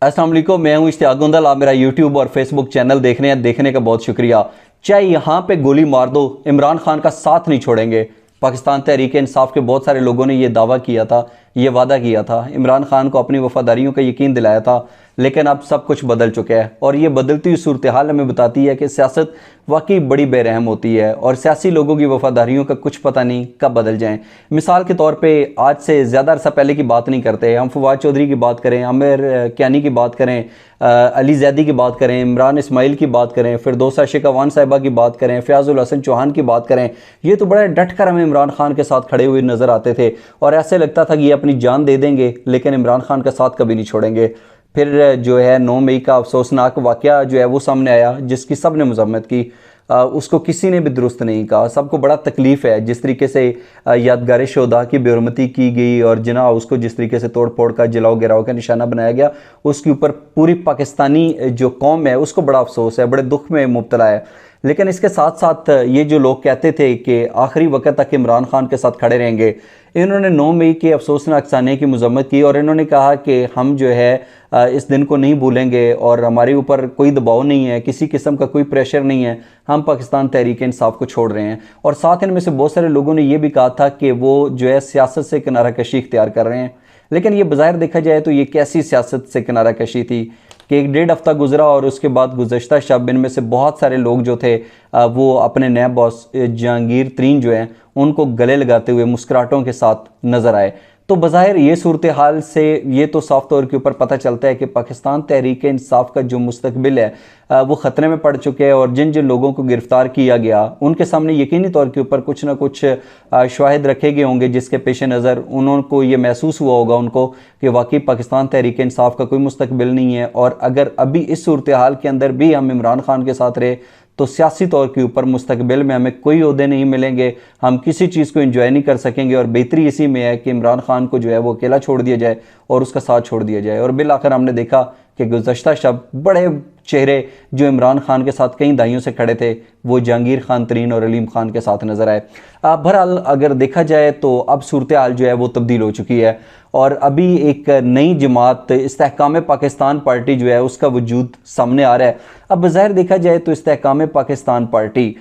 अस्सलाम वालेकुम, मैं हूं इश्तियाक गोंदल। आप मेरा यूट्यूब और फेसबुक चैनल देख रहे हैं, देखने का बहुत शुक्रिया। चाहे यहाँ पे गोली मार दो, इमरान खान का साथ नहीं छोड़ेंगे। पाकिस्तान तहरीक इंसाफ के बहुत सारे लोगों ने यह दावा किया था, ये वादा किया था, इमरान खान को अपनी वफादारियों का यकीन दिलाया था, लेकिन अब सब कुछ बदल चुका है। और ये बदलती हुई सूरत हाल हमें बताती है कि सियासत वाकई बड़ी बेरहम होती है और सियासी लोगों की वफादारियों का कुछ पता नहीं कब बदल जाएं। मिसाल के तौर पे आज से ज़्यादा अरसा पहले की बात नहीं करते, हम फवाद चौधरी की बात करें, आमिर कियानी की बात करें, अली जैदी की बात करें, इमरान इस्माइल की बात करें, फिरदौसा शिकावान साहिबा की बात करें, फयाजुल हसन चौहान की बात करें, ये तो बड़ा डट कर हमें इमरान खान के साथ खड़े हुए नज़र आते थे और ऐसे लगता था कि ये अपनी जान दे देंगे लेकिन इमरान खान का साथ कभी नहीं छोड़ेंगे। फिर जो है 9 मई का अफसोसनाक वाक़या जो है वो सामने आया, जिसकी सब ने मजम्मत की, उसको किसी ने भी दुरुस्त नहीं कहा। सबको बड़ा तकलीफ़ है जिस तरीके से यादगार शोधा की बेहरमती की गई और जना उसको जिस तरीके से तोड़ फोड़ का जलाओ गिराओ का निशाना बनाया गया, उसके ऊपर पूरी पाकिस्तानी जो कौम है उसको बड़ा अफसोस है, बड़े दुख में मुब्तला है। लेकिन इसके साथ साथ ये जो लोग कहते थे कि आखिरी वक्त तक इमरान खान के साथ खड़े रहेंगे, इन्होंने 9 मई के अफसोसनाक साने की मजम्मत की और इन्होंने कहा कि हम जो है इस दिन को नहीं भूलेंगे और हमारे ऊपर कोई दबाव नहीं है, किसी किस्म का कोई प्रेशर नहीं है, हम पाकिस्तान तहरीक इंसाफ को छोड़ रहे हैं। और साथ इनमें से बहुत सारे लोगों ने यह भी कहा था कि वो जो है सियासत से किनारा कशी इख्तियार कर रहे हैं। लेकिन ये बज़ाहिर देखा जाए तो ये कैसी सियासत से किनारा कशी थी कि 1.5 हफ्ता गुजरा और उसके बाद गुज़श्ता शब इनमें से बहुत सारे लोग जो थे वो अपने नए बॉस जहांगीर तरीन जो हैं उनको गले लगाते हुए मुस्कुराहटों के साथ नज़र आए। तो बज़ाहिर ये सूरत हाल से ये तो साफ तौर के ऊपर पता चलता है कि पाकिस्तान तहरीक इंसाफ का जो मुस्तकबिल है वो ख़तरे में पड़ चुके हैं और जिन जिन लोगों को गिरफ़्तार किया गया उनके सामने यकीनी तौर के ऊपर कुछ ना कुछ शवाहिद रखे गए होंगे जिसके पेश नज़र उनको ये महसूस हुआ होगा उनको कि वाकई पाकिस्तान तहरीक इंसाफ का कोई मुस्तकबिल नहीं है। और अगर अभी इस सूरत हाल के अंदर भी हम इमरान खान के साथ रहे तो सियासी तौर के ऊपर मुस्तकबिल में हमें कोई ओहदे नहीं मिलेंगे, हम किसी चीज़ को एंजॉय नहीं कर सकेंगे। और बेहतरी इसी में है कि इमरान खान को जो है वो अकेला छोड़ दिया जाए और उसका साथ छोड़ दिया जाए। और बिल आखिर हमने देखा कि गुज़श्ता शब बड़े चेहरे जो इमरान खान के साथ कई दहाइयों से खड़े थे वो जहांगीर खान तरीन और अलीम खान के साथ नज़र आए। बहरहाल अगर देखा जाए तो अब सूरत हाल जो है वो तब्दील हो चुकी है और अभी एक नई जमात इस्तेहकाम पाकिस्तान पार्टी जो है उसका वजूद सामने आ रहा है। अब बज़ाहिर देखा जाए तो इस्तेहकाम पाकिस्तान पार्टी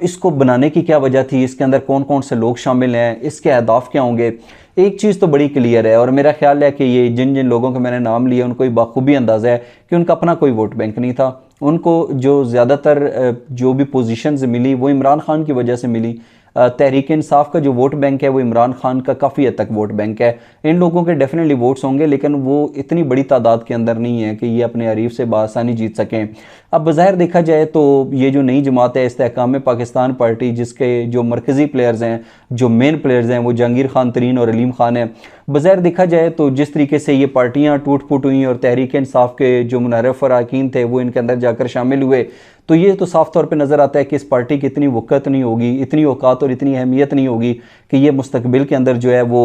इसको बनाने की क्या वजह थी, इसके अंदर कौन कौन से लोग शामिल हैं, इसके अहदाफ क्या होंगे, एक चीज़ तो बड़ी क्लियर है और मेरा ख्याल है कि ये जिन जिन लोगों के मैंने नाम लिए उनको बखूबी अंदाज़ा है कि उनका अपना कोई वोट बैंक नहीं था। उनको जो ज़्यादातर जो भी पोजीशंस मिली वो इमरान खान की वजह से मिली। तहरीक इंसाफ का जो वोट बैंक है वो इमरान खान का काफ़ी हद तक वोट बैंक है। इन लोगों के डेफिनेटली वोट्स होंगे लेकिन वो इतनी बड़ी तादाद के अंदर नहीं है कि ये अपने हरीफ से बआसानी जीत सकें। अब बज़ाहिर देखा जाए तो ये जो नई जमात है इस्तेहकाम पाकिस्तान पार्टी, जिसके जो मरकज़ी प्लेयर्स हैं, जो मेन प्लेयर्स हैं वो जहांगीर खान तरीन और अलीम खान हैं। बज़ाहिर देखा जाए तो जिस तरीके से ये पार्टियाँ टूट फूट हुई और तहरीक इंसाफ के जो मुनर्रफ अरकान थे वो इनके अंदर जाकर शामिल हुए, तो ये तो साफ तौर पे नज़र आता है कि इस पार्टी की इतनी वक़्त नहीं होगी, इतनी औकात और इतनी अहमियत नहीं होगी कि ये मुस्तकबिल के अंदर जो है वो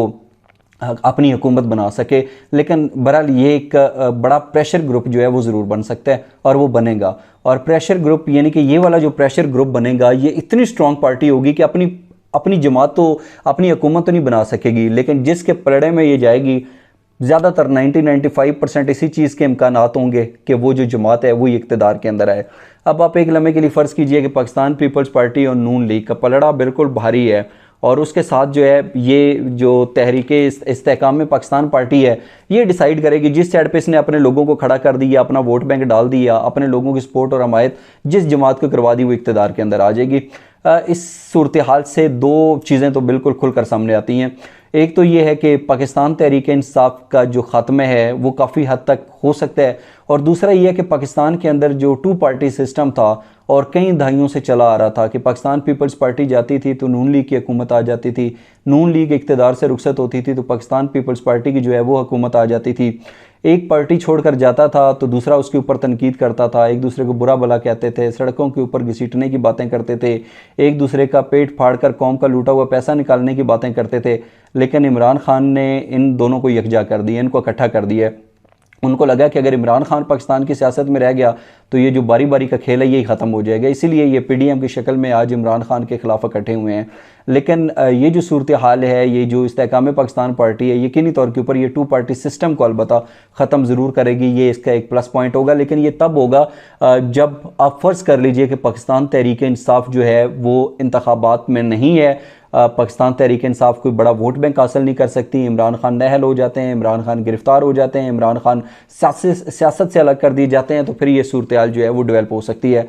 अपनी हुकूमत बना सके। लेकिन बहरहाल ये एक बड़ा प्रेशर ग्रुप जो है वो ज़रूर बन सकता है और वो बनेगा। और प्रेशर ग्रुप यानी कि ये वाला जो प्रेशर ग्रुप बनेगा ये इतनी स्ट्रॉन्ग पार्टी होगी कि अपनी जमात तो अपनी हुकूमत तो नहीं बना सकेगी, लेकिन जिसके पलड़े में ये जाएगी ज़्यादातर 90-95% इसी चीज़ के इम्कानात होंगे कि वो जो जमात है वो इक़्तिदार के अंदर आए। अब आप एक लम्हे के लिए फ़र्ज़ कीजिए कि पाकिस्तान पीपल्स पार्टी और नून लीग का पलड़ा बिल्कुल भारी है और उसके साथ जो है ये जो तहरीक इस्तेहकाम में पाकिस्तान पार्टी है ये डिसाइड करेगी जिस साइड पे इसने अपने लोगों को खड़ा कर दिया, अपना वोट बैंक डाल दिया, अपने लोगों की सपोर्ट और हमायत जिस जमात को करवा दी वो इक़्तिदार के अंदर आ जाएगी। इस सूरत हाल से दो चीज़ें तो बिल्कुल खुलकर सामने आती हैं। एक तो ये है कि पाकिस्तान तहरीक इंसाफ का जो ख़ात्मा है वो काफ़ी हद तक हो सकता है और दूसरा ये है कि पाकिस्तान के अंदर जो 2 पार्टी सिस्टम था और कई दहाइयों से चला आ रहा था कि पाकिस्तान पीपल्स पार्टी जाती थी तो नून लीग की हुकूमत आ जाती थी, नून लीग इक़्तिदार से रुखसत होती थी तो पाकिस्तान पीपल्स पार्टी की जो है वो हुकूमत आ जाती थी। एक पार्टी छोड़कर जाता था तो दूसरा उसके ऊपर तनकीद करता था, एक दूसरे को बुरा भला कहते थे, सड़कों के ऊपर घसीटने की बातें करते थे, एक दूसरे का पेट फाड़कर कौम का लूटा हुआ पैसा निकालने की बातें करते थे। लेकिन इमरान खान ने इन दोनों को यकजा कर दिया, इनको इकट्ठा कर दिया उनको लगा कि अगर इमरान खान पाकिस्तान की सियासत में रह गया तो ये जो बारी बारी का खेल है यही ख़त्म हो जाएगा, इसीलिए ये पीडीएम की शक्ल में आज इमरान खान के ख़िलाफ़ इकट्ठे हुए हैं। लेकिन ये जो सूरत हाल है, ये जो इस्तेहकाम पाकिस्तान पार्टी है, यकीनी तौर के ऊपर ये 2 पार्टी सिस्टम को अलबत्ता ख़त्म ज़रूर करेगी, ये इसका एक प्लस पॉइंट होगा। लेकिन ये तब होगा जब आप फ़र्ज़ कर लीजिए कि पाकिस्तान तहरीक इंसाफ जो है वो इंतखाबात में नहीं है, पाकिस्तान तहरीक इंसाफ कोई बड़ा वोट बैंक हासिल नहीं कर सकती, इमरान खान नाअहल हो जाते हैं, इमरान खान गिरफ्तार हो जाते हैं, इमरान खान सियासत से अलग कर दिए जाते हैं, तो फिर ये सूरत हाल जो है वो डेवलप हो सकती है।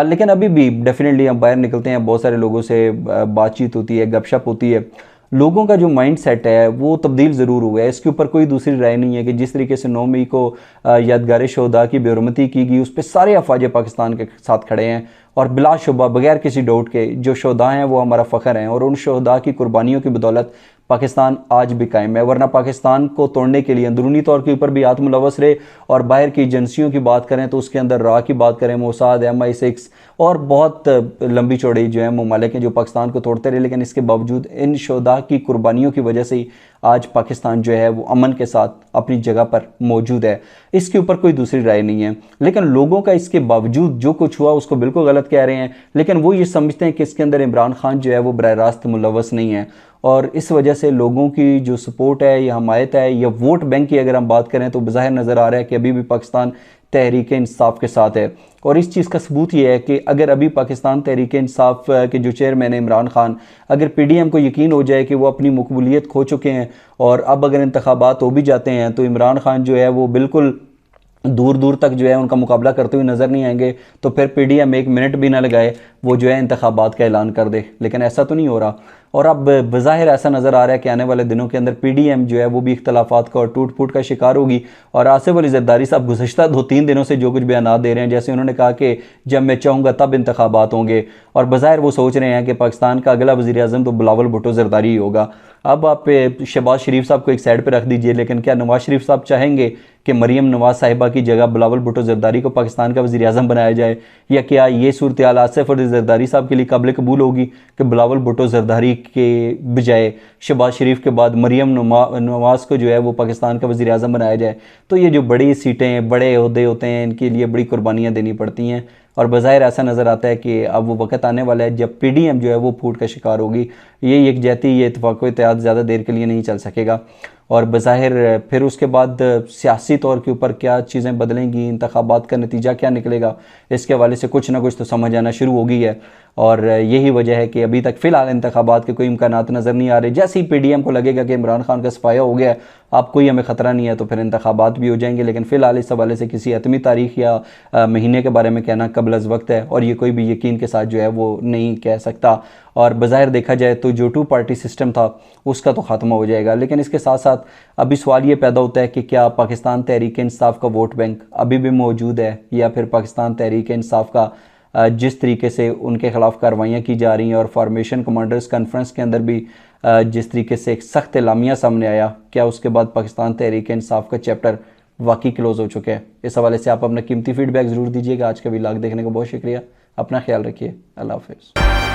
लेकिन अभी भी डेफिनेटली हम बाहर निकलते हैं, बहुत सारे लोगों से बातचीत होती है, गपशप होती है, लोगों का जो माइंड सेट है वो तब्दील ज़रूर हुआ है। इसके ऊपर कोई दूसरी राय नहीं है कि जिस तरीके से 9 मई को यादगार शहदा की बेरुमती की गई, उस पर सारे अफवाज पाकिस्तान के साथ खड़े हैं और बिलाशुबा बगैर किसी डाउट के जो शहदा हैं वो हमारा फ़ख्र हैं और उन शहदा की कुर्बानियों की बदौलत पाकिस्तान आज भी कायम है। वरना पाकिस्तान को तोड़ने के लिए अंदरूनी तौर के ऊपर भी हाथ मुलव्वस रहे और बाहर की एजेंसियों की बात करें तो उसके अंदर रा की बात करें, मोसाद, MI6 और बहुत लंबी चौड़ी जो है ममालिक हैं जो पाकिस्तान को तोड़ते रहे, लेकिन इसके बावजूद इन शहदा की कुर्बानियों की वजह से ही आज पाकिस्तान जो है वो अमन के साथ अपनी जगह पर मौजूद है। इसके ऊपर कोई दूसरी राय नहीं है। लेकिन लोगों का इसके बावजूद जो कुछ हुआ उसको बिल्कुल गलत कह रहे हैं, लेकिन वो ये समझते हैं कि इसके अंदर इमरान खान जो है वो बराह रास्त मुलव्वस नहीं है और इस वजह से लोगों की जो सपोर्ट है या हमायत है या वोट बैंक की अगर हम बात करें तो बज़ाहिर नज़र आ रहा है कि अभी भी पाकिस्तान तहरीक इंसाफ के साथ है। और इस चीज़ का सबूत ये है कि अगर अभी पाकिस्तान तहरीक इंसाफ के जो चेयरमैन है इमरान खान, अगर पीडीएम को यकीन हो जाए कि वो अपनी मकबूलियत खो चुके हैं और अब अगर इंतखाबात हो भी जाते हैं तो इमरान खान जो है वो बिल्कुल दूर दूर तक जो है उनका मुकाबला करते हुए नज़र नहीं आएंगे, तो फिर पीडीएम 1 मिनट भी ना लगाए वो जो है इंतखाबात का ऐलान कर दे। लेकिन ऐसा तो नहीं हो रहा और अब बज़ाहिर ऐसा नज़र आ रहा है कि आने वाले दिनों के अंदर पीडीएम जो है वो भी इख्तलाफात का और टूट फूट का शिकार होगी। और आसिफ अली ज़रदारी साहब गुज़श्ता 2-3 दिनों से जो कुछ बयान दे रहे हैं, जैसे उन्होंने कहा कि जब मैं चाहूँगा तब इंतखाबात होंगे, और बज़ाहिर वो सोच रहे हैं कि पाकिस्तान का अगला वज़ीर आज़म तो बिलावल भुट्टो ज़रदारी ही होगा। अब आप शहबाज शरीफ साहब को एक साइड पर रख दीजिए, लेकिन क्या नवाज शरीफ साहब चाहेंगे कि मरीम नवाज साहिबा की जगह बिलावल भुट्टो ज़रदारी को पाकिस्तान का वज़ीर आज़म बनाया जाए? या क्या ये सूरत हाल आसिफ अली ज़रदारी साहब के लिए काबिल कबूल होगी कि बिलावल भुट्टो ज़रदारी के बजाय शहबाज शरीफ के बाद मरीम नवाज को जो है वो पाकिस्तान का वज़ीर आज़म बनाया जाए? तो ये जो बड़ी सीटें, बड़े ओहदे होते हैं, इनके लिए बड़ी कुर्बानियाँ देनी पड़ती हैं और बज़ाहिर ऐसा नज़र आता है कि अब वो वक्त आने वाला है जब पीडीएम जो है वो फूट का शिकार होगी। ये यकजहती, ये इत्तेफाक इत्तेहाद ज़्यादा देर के लिए नहीं चल सकेगा और बज़ाहिर फिर उसके बाद सियासी तौर के ऊपर क्या चीज़ें बदलेंगी, इंतखाबात का नतीजा क्या निकलेगा, इसके हवाले से कुछ ना कुछ तो समझ आना शुरू हो गई है। और यही वजह है कि अभी तक फ़िलहाल इंतखाबात के कोई इम्कानात नज़र नहीं आ रहे। जैसे ही पीडीएम को लगेगा कि इमरान खान का सफाया हो गया, अब कोई हमें ख़तरा नहीं है, तो फिर इंतखाबात भी हो जाएंगे। लेकिन फ़िलहाल इस हवाले से किसी हतमी तारीख या महीने के बारे में कहना कबल अज़ वक्त है और ये कोई भी यकीन के साथ जो है वो नहीं कह सकता। और बज़ाहिर देखा जाए तो जो 2 पार्टी सिस्टम था उसका तो ख़त्म हो जाएगा। लेकिन इसके साथ साथ अभी सवाल ये पैदा होता है कि क्या पाकिस्तान तहरीक इंसाफ का वोट बैंक अभी भी मौजूद है, या फिर पाकिस्तान तहरीक इंसाफ का जिस तरीके से उनके ख़िलाफ़ कार्रवाइयाँ की जा रही हैं और फार्मेशन कमांडर्स कॉन्फ्रेंस के अंदर भी जिस तरीके से एक सख्त एलामिया सामने आया, क्या उसके बाद पाकिस्तान तहरीक इंसाफ का चैप्टर वाकई क्लोज़ हो चुके हैं? इस हवाले से आप अपना कीमती फीडबैक ज़रूर दीजिएगा। आज का व्लॉग देखने का बहुत शुक्रिया। अपना ख्याल रखिए। अल्लाह हाफ़िज़।